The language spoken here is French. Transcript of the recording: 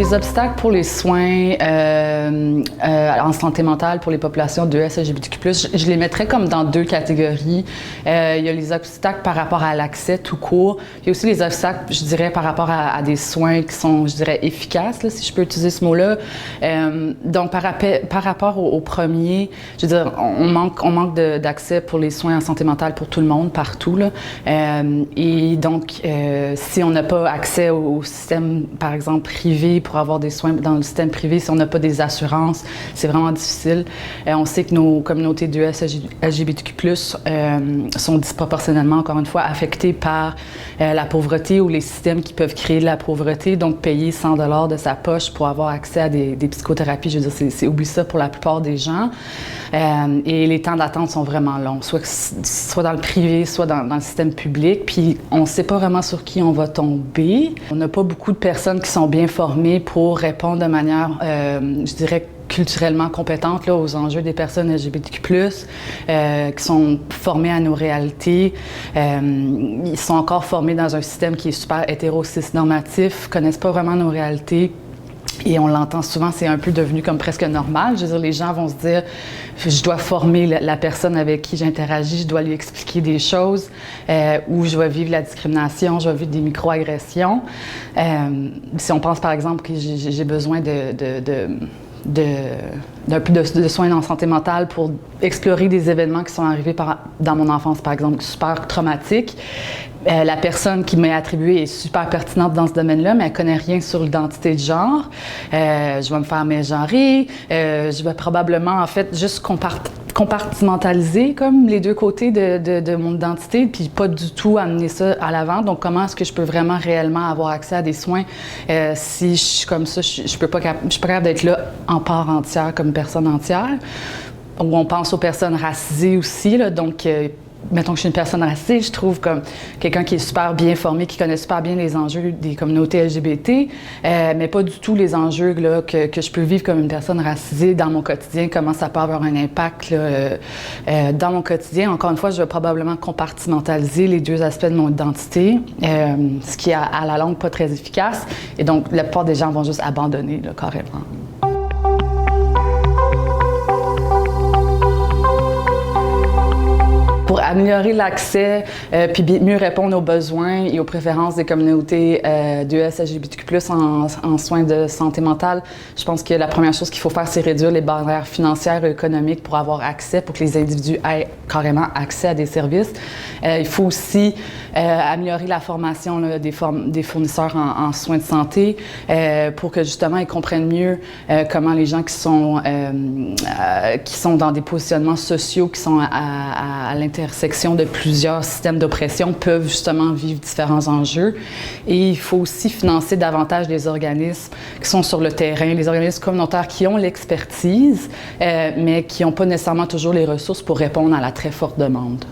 Les obstacles pour les soins en santé mentale pour les populations de LGBTQ+, je les mettrais comme dans deux catégories. Il y a les obstacles par rapport à l'accès tout court. Il y a aussi les obstacles, je dirais, par rapport à des soins qui sont, je dirais, efficaces, là, si je peux utiliser ce mot-là. Donc, par rapport au premier, je veux dire, on manque d'accès pour les soins en santé mentale pour tout le monde, partout, là. Et donc, si on n'a pas accès au système, par exemple, privé, pour avoir des soins dans le système privé, si on n'a pas des assurances, c'est vraiment difficile. On sait que nos communautés de LGBTQ+, sont disproportionnellement, encore une fois, affectées par la pauvreté ou les systèmes qui peuvent créer de la pauvreté. Donc, payer 100 $ de sa poche pour avoir accès à des psychothérapies, je veux dire, oublie ça pour la plupart des gens. Et les temps d'attente sont vraiment longs, soit dans le privé, soit dans le système public. Puis, on ne sait pas vraiment sur qui on va tomber. On n'a pas beaucoup de personnes qui sont bien formées pour répondre de manière, je dirais, culturellement compétentes là, aux enjeux des personnes LGBTQ+, qui sont formées à nos réalités. Ils sont encore formés dans un système qui est super hétéro-cis-normatif, connaissent pas vraiment nos réalités. Et on l'entend souvent, c'est un peu devenu comme presque normal. Je veux dire, les gens vont se dire, je dois former la personne avec qui j'interagis, je dois lui expliquer des choses, ou je vais vivre la discrimination, je vais vivre des micro-agressions. Si on pense par exemple que j'ai besoin d'un peu de soins en santé mentale pour explorer des événements qui sont arrivés dans mon enfance, par exemple, super traumatiques. La personne qui m'est attribuée est super pertinente dans ce domaine-là, mais elle ne connaît rien sur l'identité de genre. Je vais me faire mégenrer. Je vais probablement, en fait, juste compartimentaliser comme les deux côtés de mon identité, puis pas du tout amener ça à l'avant. Donc, comment est-ce que je peux vraiment réellement avoir accès à des soins si je suis comme ça, je suis pas capable d'être là en part entière comme personne entière. Ou on pense aux personnes racisées aussi, là, donc mettons que je suis une personne racisée, je trouve comme quelqu'un qui est super bien formé, qui connaît super bien les enjeux des communautés LGBT, mais pas du tout les enjeux là, que je peux vivre comme une personne racisée dans mon quotidien, comment ça peut avoir un impact là, dans mon quotidien. Encore une fois, je vais probablement compartimentaliser les deux aspects de mon identité, ce qui est à la longue pas très efficace. Et donc, la plupart des gens vont juste abandonner là, carrément. Pour améliorer l'accès puis mieux répondre aux besoins et aux préférences des communautés de LGBTQ+ en soins de santé mentale, je pense que la première chose qu'il faut faire, c'est réduire les barrières financières et économiques pour avoir accès, pour que les individus aient carrément accès à des services. Il faut aussi améliorer la formation là, des fournisseurs en soins de santé pour que justement ils comprennent mieux comment les gens qui sont dans des positionnements sociaux, qui sont à l'intersection de plusieurs systèmes d'oppression peuvent justement vivre différents enjeux. Et il faut aussi financer davantage les organismes qui sont sur le terrain, les organismes communautaires qui ont l'expertise, mais qui n'ont pas nécessairement toujours les ressources pour répondre à la très forte demande.